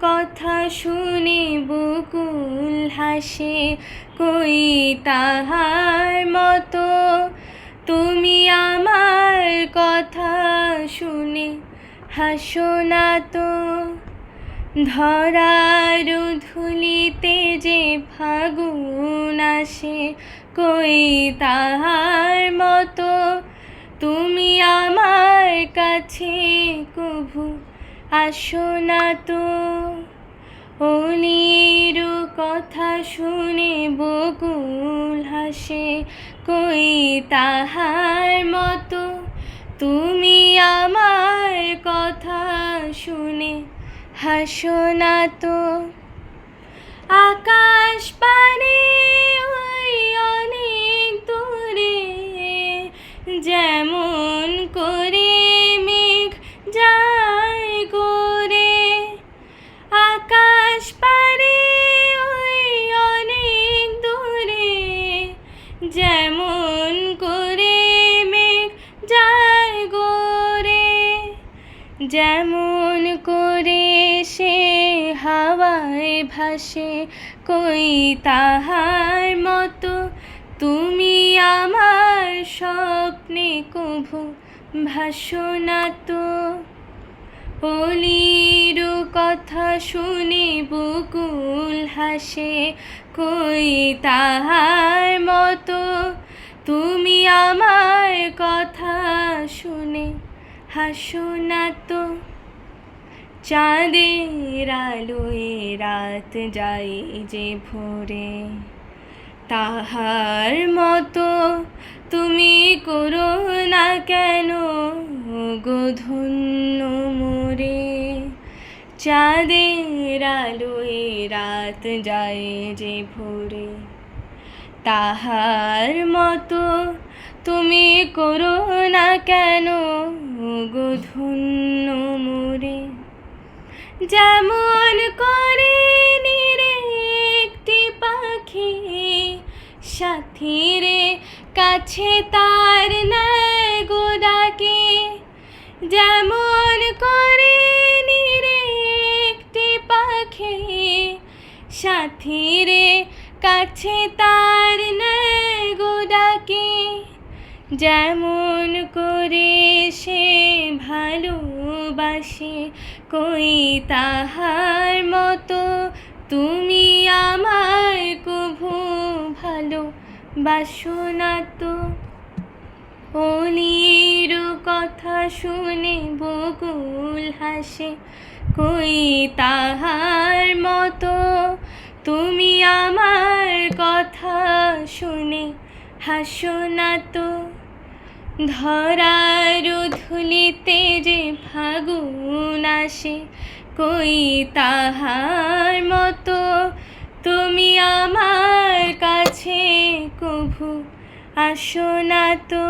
কথা শুনে বকুল হাসে, কই তাহার মতো তুমি আমার কথা শুনে হাসো না তো। ধরার ধুলিতে যে ফাগুন আসে, কই তাহার মতো তুমি আমার কাছে কভু আসো না তো। অলির কথা শুনে বকুল হাসে, কই তাহার মতো তুমি আমার কথা শুনে হাসো না তো। আকাশ পানে ওই অনেক দূরে যেমন করে মেঘ যায় গড়ে, আকাশ পানে ওই অনেক দূরে যেমন করে মেঘ যায় গড়ে, যেমন করে সে হাওয়ায় ভাসে, কই তাহার মতো তুমি আমার স্বপ্নে কভু ভাসো না তো। অলির কথা শুনে বকুল হাসে, কই তাহার মতো তুমি আমার কথা শুনে হাসো না তো। চাঁদের আলোয় রাত যায় যে ভোরে, তাহার মতো তুমি করো না কেন গো ধন্য মোরে। চাঁদের আলোয় রাত যায় যে ভোরে, তাহার মতো তুমি করো না কেন গো ধন্য মোরে। যেমন করে নিরে একটি পাখি সাথীরে কাছে তার নেয় গো ডাকে, যেমন করে নিরে একটি পাখি সাথীরে কাছে তার নেয় গো ডাকে, যেমন করে সে ভালোবাসে, কই তাহার মতো তুমি আমায় কভু ভালোবাসো না তো। অলির কথা শুনে বকুল হাসে, কই তাহার মতো তুমি আমার কথা শুনে হাসো না তো। ধরার ধুলিতে যে ফাগুন আসে, কই তাহার মতো তুমি আমার কাছে কভু আসো না তো।